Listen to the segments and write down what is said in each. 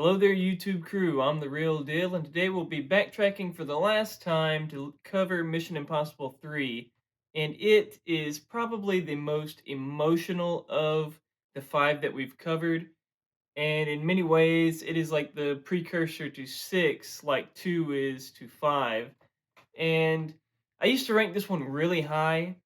Hello there, YouTube crew. I'm the real Dill, and today we'll be backtracking for the last time to cover Mission Impossible 3. And it is probably the most emotional of the five that we've covered. And in many ways, it is like the precursor to 6, like 2 is to 5. And I used to rank this one really high,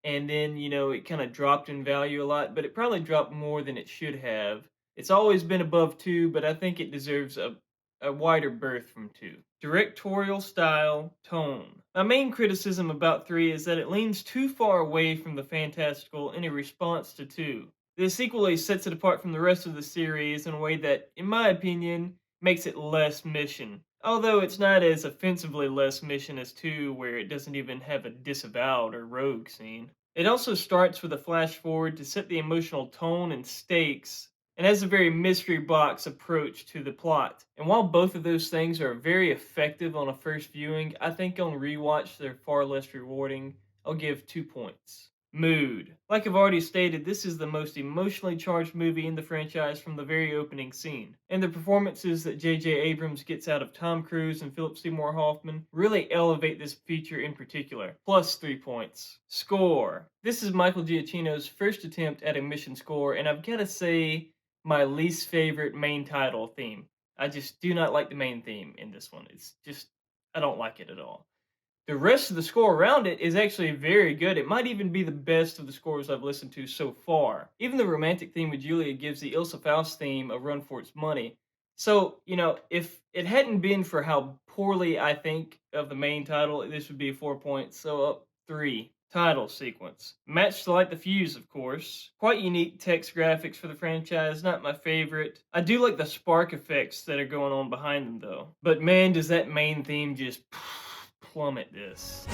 and then, it kind of dropped in value a lot, but it probably dropped more than it should have. It's always been above 2, but I think it deserves a wider berth from 2. Directorial style, tone. My main criticism about 3 is that it leans too far away from the fantastical in a response to 2. This equally sets it apart from the rest of the series in a way that, in my opinion, makes it less mission. Although it's not as offensively less mission as 2, where it doesn't even have a disavowed or rogue scene. It also starts with a flash forward to set the emotional tone and stakes, and has a very mystery box approach to the plot. And while both of those things are very effective on a first viewing, I think on rewatch they're far less rewarding. I'll give 2 points. Mood. Like I've already stated, this is the most emotionally charged movie in the franchise from the very opening scene. And the performances that J.J. Abrams gets out of Tom Cruise and Philip Seymour Hoffman really elevate this feature in particular. Plus 3 points. Score. This is Michael Giacchino's first attempt at a mission score, and I've got to say, my least favorite main title theme. I just do not like the main theme in this one. It's just, I don't like it at all. The rest of the score around it is actually very good. It might even be the best of the scores I've listened to so far. Even the romantic theme with Julia gives the Ilsa Faust theme a run for its money. So, if it hadn't been for how poorly I think of the main title, this would be 4 points. So, up 3. Title sequence. Match to Light the Fuse, of course. Quite unique text graphics for the franchise, not my favorite. I do like the spark effects that are going on behind them, though. But man, does that main theme just plummet this.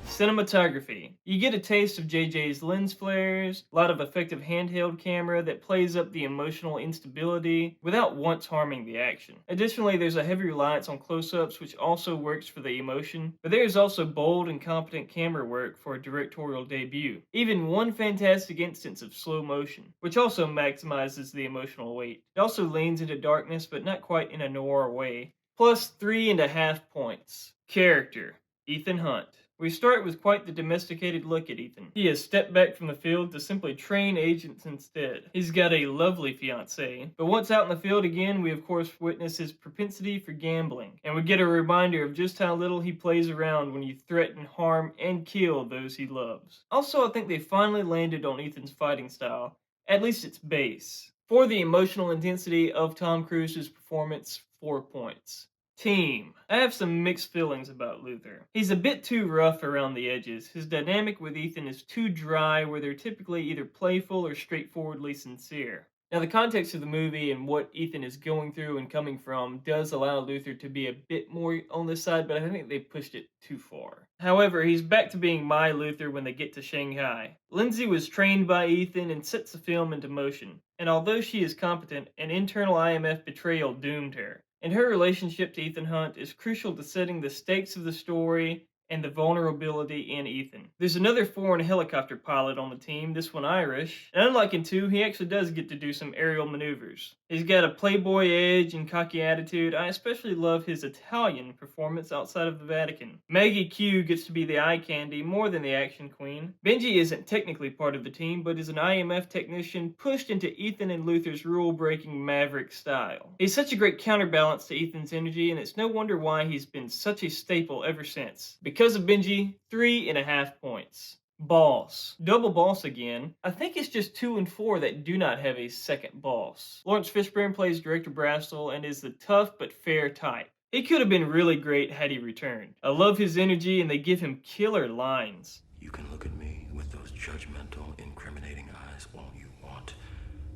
Cinematography. You get a taste of JJ's lens flares, a lot of effective handheld camera that plays up the emotional instability without once harming the action. Additionally, there's a heavy reliance on close-ups which also works for the emotion, but there is also bold and competent camera work for a directorial debut. Even one fantastic instance of slow motion, which also maximizes the emotional weight. It also leans into darkness, but not quite in a noir way. Plus 3.5 points. Character. Ethan Hunt. We start with quite the domesticated look at Ethan. He has stepped back from the field to simply train agents instead. He's got a lovely fiancée, but once out in the field again, we of course witness his propensity for gambling, and we get a reminder of just how little he plays around when you threaten, harm, and kill those he loves. Also, I think they finally landed on Ethan's fighting style, at least its base. For the emotional intensity of Tom Cruise's performance, 4 points. Team. I have some mixed feelings about Luther. He's a bit too rough around the edges. His dynamic with Ethan is too dry, where they're typically either playful or straightforwardly sincere. Now, the context of the movie and what Ethan is going through and coming from does allow Luther to be a bit more on this side, but I think they pushed it too far. However, he's back to being my Luther when they get to Shanghai. Lindsay was trained by Ethan and sets the film into motion. And although she is competent, an internal IMF betrayal doomed her. And her relationship to Ethan Hunt is crucial to setting the stakes of the story and the vulnerability in Ethan. There's another foreign helicopter pilot on the team, this one Irish, and unlike in 2, he actually does get to do some aerial maneuvers. He's got a playboy edge and cocky attitude. I especially love his Italian performance outside of the Vatican. Maggie Q gets to be the eye candy more than the action queen. Benji isn't technically part of the team, but is an IMF technician pushed into Ethan and Luther's rule-breaking maverick style. He's such a great counterbalance to Ethan's energy, and it's no wonder why he's been such a staple ever since. Because of Benji, 3.5 points. Boss. Double boss again. I think it's just 2 and 4 that do not have a second boss. Lawrence Fishburne plays Director Brastel and is the tough but fair type. He could have been really great had he returned. I love his energy and they give him killer lines. You can look at me with those judgmental, incriminating eyes all you want,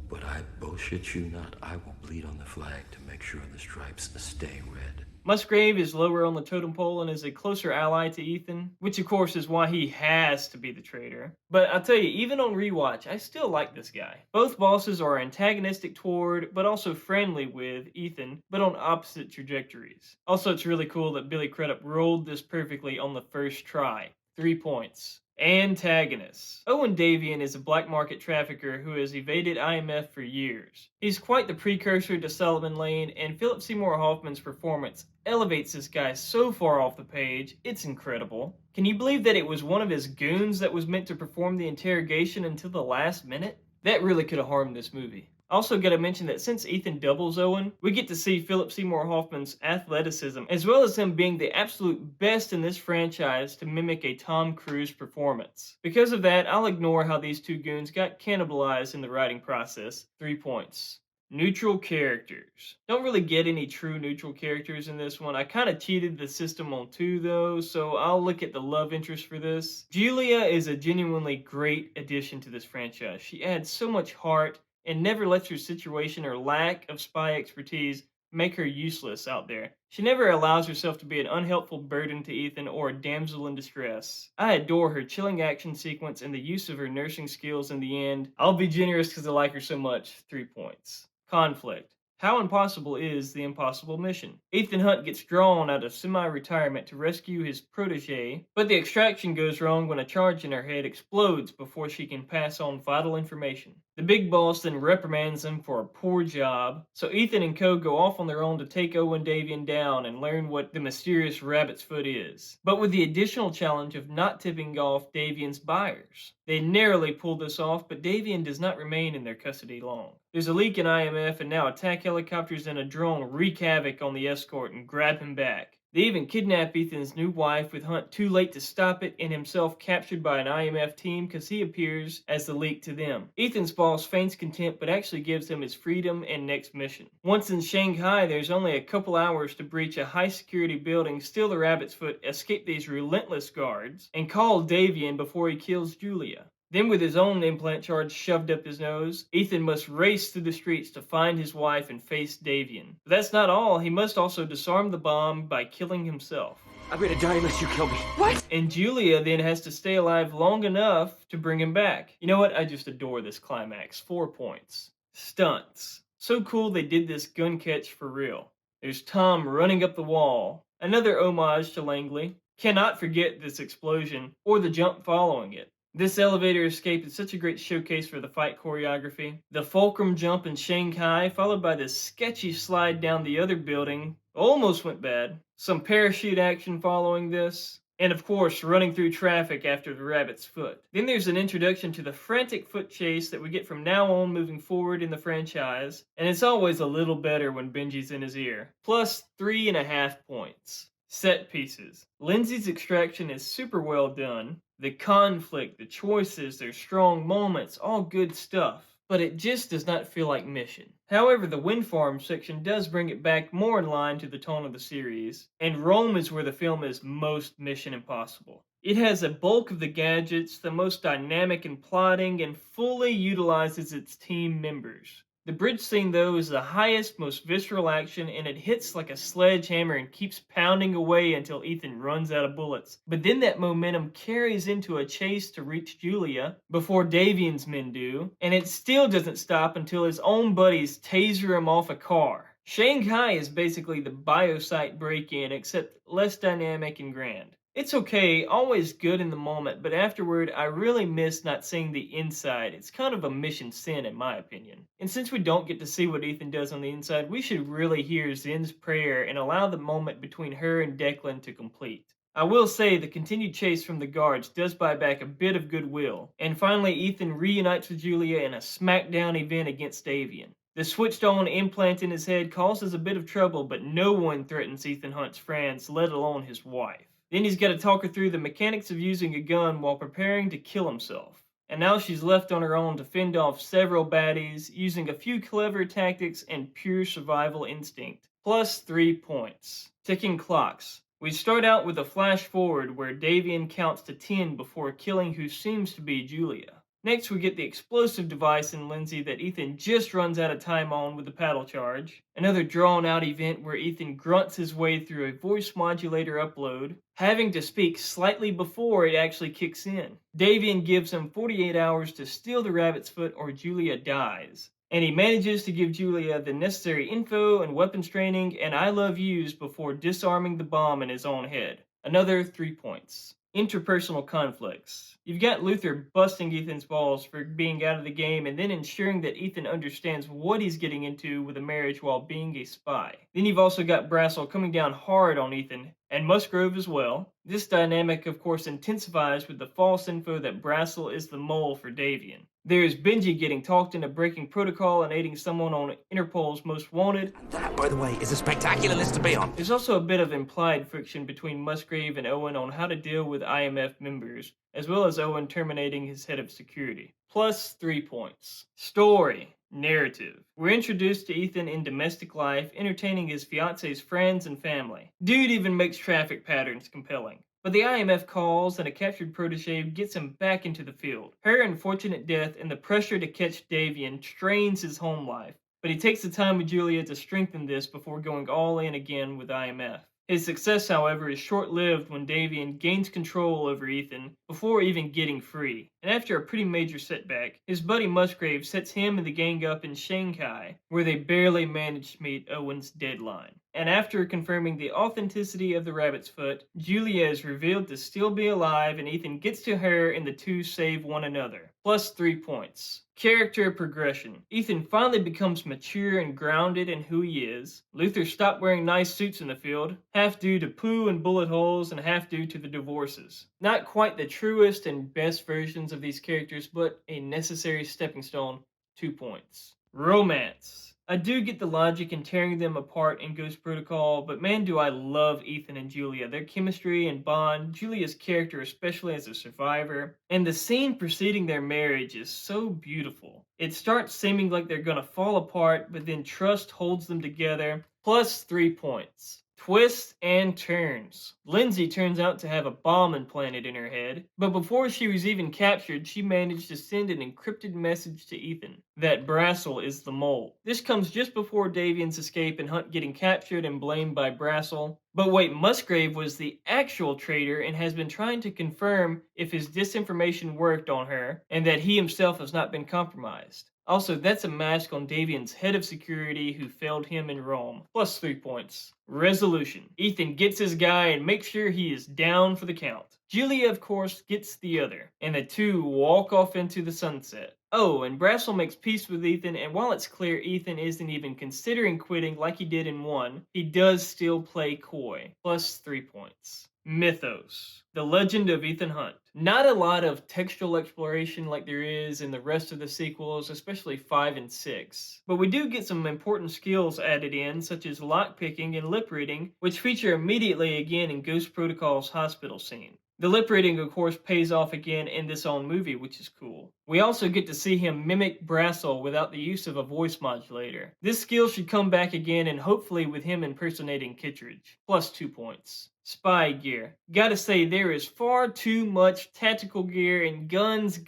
but I bullshit you not. I will bleed on the flag to make sure the stripes stay red. Musgrave is lower on the totem pole and is a closer ally to Ethan, which of course is why he has to be the traitor. But I'll tell you, even on rewatch, I still like this guy. Both bosses are antagonistic toward, but also friendly with, Ethan, but on opposite trajectories. Also, it's really cool that Billy Crudup rolled this perfectly on the first try. 3 points. Antagonists. Owen Davian is a black market trafficker who has evaded IMF for years. He's quite the precursor to Solomon Lane, and Philip Seymour Hoffman's performance elevates this guy so far off the page, it's incredible. Can you believe that it was one of his goons that was meant to perform the interrogation until the last minute? That really could have harmed this movie. Also, gotta mention that since Ethan doubles Owen, we get to see Philip Seymour Hoffman's athleticism, as well as him being the absolute best in this franchise to mimic a Tom Cruise performance. Because of that, I'll ignore how these two goons got cannibalized in the writing process. 3 points. Neutral characters. Don't really get any true neutral characters in this one. I kind of cheated the system on two though, so I'll look at the love interest for this. Julia is a genuinely great addition to this franchise. She adds so much heart and never lets her situation or lack of spy expertise make her useless out there. She never allows herself to be an unhelpful burden to Ethan or a damsel in distress. I adore her chilling action sequence and the use of her nursing skills in the end. I'll be generous because I like her so much. 3 points. Conflict. How impossible is the impossible mission? Ethan Hunt gets drawn out of semi-retirement to rescue his protege, but the extraction goes wrong when a charge in her head explodes before she can pass on vital information. The big boss then reprimands him for a poor job, so Ethan and co go off on their own to take Owen Davian down and learn what the mysterious rabbit's foot is, but with the additional challenge of not tipping off Davian's buyers. They narrowly pull this off, but Davian does not remain in their custody long. There's a leak in IMF, and now attack helicopters and a drone wreak havoc on the escort and grab him back. They even kidnap Ethan's new wife, with Hunt too late to stop it and himself captured by an IMF team because he appears as the leak to them. Ethan's boss feigns contempt but actually gives him his freedom and next mission. Once in Shanghai, there's only a couple hours to breach a high security building, steal the rabbit's foot, escape these relentless guards, and call Davian before he kills Julia. Then, with his own implant charge shoved up his nose, Ethan must race through the streets to find his wife and face Davian. But that's not all, he must also disarm the bomb by killing himself. I'm gonna die unless you kill me. What? And Julia then has to stay alive long enough to bring him back. You know what? I just adore this climax. 4 points. Stunts. So cool they did this gun catch for real. There's Tom running up the wall. Another homage to Langley. Cannot forget this explosion or the jump following it. This elevator escape is such a great showcase for the fight choreography. The fulcrum jump in Shanghai, followed by this sketchy slide down the other building, almost went bad. Some parachute action following this. And of course, running through traffic after the rabbit's foot. Then there's an introduction to the frantic foot chase that we get from now on moving forward in the franchise. And it's always a little better when Benji's in his ear. Plus 3.5 points. Set pieces. Lindsay's extraction is super well done. The conflict, the choices, their strong moments, all good stuff. But it just does not feel like mission. However, the wind farm section does bring it back more in line to the tone of the series, and Rome is where the film is most Mission Impossible. It has a bulk of the gadgets, the most dynamic in plotting, and fully utilizes its team members. The bridge scene, though, is the highest, most visceral action, and it hits like a sledgehammer and keeps pounding away until Ethan runs out of bullets. But then that momentum carries into a chase to reach Julia before Davian's men do, and it still doesn't stop until his own buddies taser him off a car. Shanghai is basically the biosite break-in, except less dynamic and grand. It's okay, always good in the moment, but afterward, I really miss not seeing the inside. It's kind of a mission sin, in my opinion. And since we don't get to see what Ethan does on the inside, we should really hear Zen's prayer and allow the moment between her and Declan to complete. I will say the continued chase from the guards does buy back a bit of goodwill. And finally, Ethan reunites with Julia in a smackdown event against Davian. The switched-on implant in his head causes a bit of trouble, but no one threatens Ethan Hunt's friends, let alone his wife. Then he's got to talk her through the mechanics of using a gun while preparing to kill himself. And now she's left on her own to fend off several baddies, using a few clever tactics and pure survival instinct. Plus 3 points. Ticking clocks. We start out with a flash forward where Davian counts to 10 before killing who seems to be Julia. Next, we get the explosive device in Lindsay that Ethan just runs out of time on with the paddle charge. Another drawn-out event where Ethan grunts his way through a voice modulator upload, having to speak slightly before it actually kicks in. Davian gives him 48 hours to steal the rabbit's foot or Julia dies. And he manages to give Julia the necessary info and weapons training and I love yous before disarming the bomb in his own head. Another 3 points. Interpersonal conflicts. You've got Luther busting Ethan's balls for being out of the game and then ensuring that Ethan understands what he's getting into with a marriage while being a spy. Then you've also got Brassel coming down hard on Ethan, and Musgrove as well. This dynamic, of course, intensifies with the false info that Brassel is the mole for Davian. There's Benji getting talked into breaking protocol and aiding someone on Interpol's Most Wanted. That, by the way, is a spectacular list to be on. There's also a bit of implied friction between Musgrave and Owen on how to deal with IMF members, as well as Owen terminating his head of security. Plus 3 points. Story. Narrative. We're introduced to Ethan in domestic life, entertaining his fiance's friends and family. Dude even makes traffic patterns compelling. But the IMF calls and a captured protege gets him back into the field. Her unfortunate death and the pressure to catch Davian strains his home life, but he takes the time with Julia to strengthen this before going all in again with IMF. His success, however, is short-lived when Davian gains control over Ethan before even getting free. And after a pretty major setback, his buddy Musgrave sets him and the gang up in Shanghai, where they barely manage to meet Owen's deadline. And after confirming the authenticity of the rabbit's foot, Julia is revealed to still be alive and Ethan gets to her and the two save one another. Plus 3 points. Character progression. Ethan finally becomes mature and grounded in who he is. Luther stopped wearing nice suits in the field, half due to poo and bullet holes and half due to the divorces. Not quite the truest and best versions of these characters, but a necessary stepping stone. 2 points. Romance. I do get the logic in tearing them apart in Ghost Protocol, but man do I love Ethan and Julia. Their chemistry and bond, Julia's character especially as a survivor, and the scene preceding their marriage is so beautiful. It starts seeming like they're gonna fall apart, but then trust holds them together. Plus 3 points. Twists and turns. Lindsay turns out to have a bomb implanted in her head, but before she was even captured, she managed to send an encrypted message to Ethan that Brassel is the mole. This comes just before Davian's escape and Hunt getting captured and blamed by Brassel. But wait, Musgrave was the actual traitor and has been trying to confirm if his disinformation worked on her and that he himself has not been compromised. Also, that's a mask on Davian's head of security who failed him in Rome. Plus 3 points. Resolution. Ethan gets his guy and makes sure he is down for the count. Julia, of course, gets the other, and the two walk off into the sunset. Oh, and Brassel makes peace with Ethan, and while it's clear Ethan isn't even considering quitting like he did in 1, he does still play coy. Plus 3 points. Mythos. The Legend of Ethan Hunt. Not a lot of textual exploration like there is in the rest of the sequels, especially 5 and 6. But we do get some important skills added in, such as lockpicking and lip reading, which feature immediately again in Ghost Protocol's hospital scene. The lip reading, of course, pays off again in this own movie, which is cool. We also get to see him mimic Brassel without the use of a voice modulator. This skill should come back again, and hopefully with him impersonating Kittredge. Plus 2 points. Spy gear. Gotta say, there is far too much tactical gear and guns,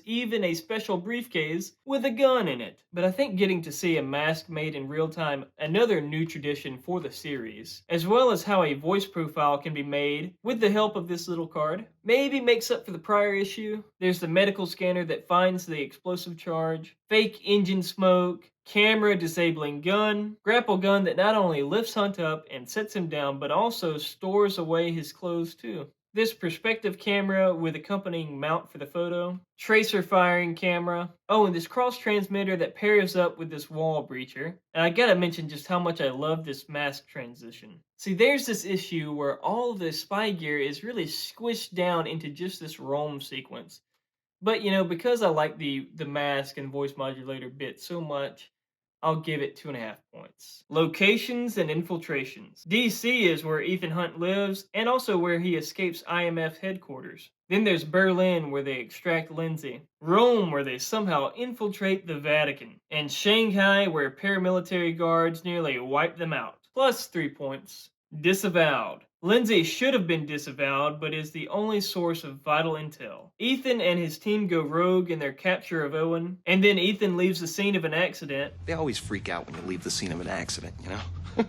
even a special briefcase with a gun in it. But I think getting to see a mask made in real time, another new tradition for the series, as well as how a voice profile can be made with the help of this little card, maybe makes up for the prior issue. There's the medical scanner that finds the explosive charge, fake engine smoke, camera disabling gun, grapple gun that not only lifts Hunt up and sets him down, but also stores away his clothes too. This perspective camera with accompanying mount for the photo, tracer firing camera, oh, and this cross transmitter that pairs up with this wall breacher. And I gotta mention just how much I love this mask transition. See, there's this issue where all of the spy gear is really squished down into just this Rome sequence. But you know, because I like the mask and voice modulator bit so much, I'll give it 2.5 points. Locations and infiltrations. DC is where Ethan Hunt lives, and also where he escapes IMF headquarters. Then there's Berlin, where they extract Lindsay. Rome, where they somehow infiltrate the Vatican. And Shanghai, where paramilitary guards nearly wipe them out. Plus 3 points. Disavowed. Lindsay should have been disavowed, but is the only source of vital intel. Ethan and his team go rogue in their capture of Owen, and then Ethan leaves the scene of an accident. They always freak out when you leave the scene of an accident, you know?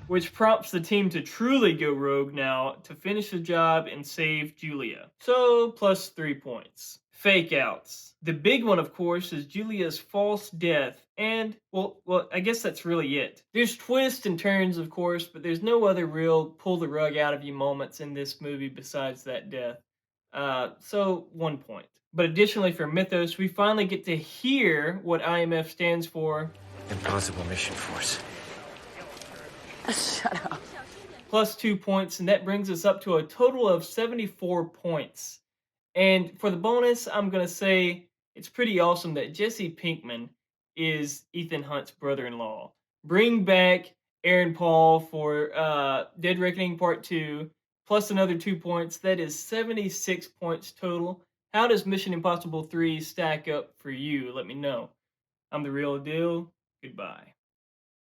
Which prompts the team to truly go rogue now to finish the job and save Julia. So, plus 3 points. Fake outs. The big one, of course, is Julia's false death, and I guess that's really it. There's twists and turns, of course, but there's no other real pull the rug out of you moments in this movie besides that death. So 1 point. But additionally, for Mythos, we finally get to hear what IMF stands for. Impossible Mission Force. Plus 2 points, and that brings us up to a total of 74 points. And for the bonus, I'm going to say it's pretty awesome that Jesse Pinkman is Ethan Hunt's brother-in-law. Bring back Aaron Paul for Dead Reckoning Part 2, plus another 2 points. That is 76 points total. How does Mission Impossible 3 stack up for you? Let me know. I'm the real Dill. Goodbye.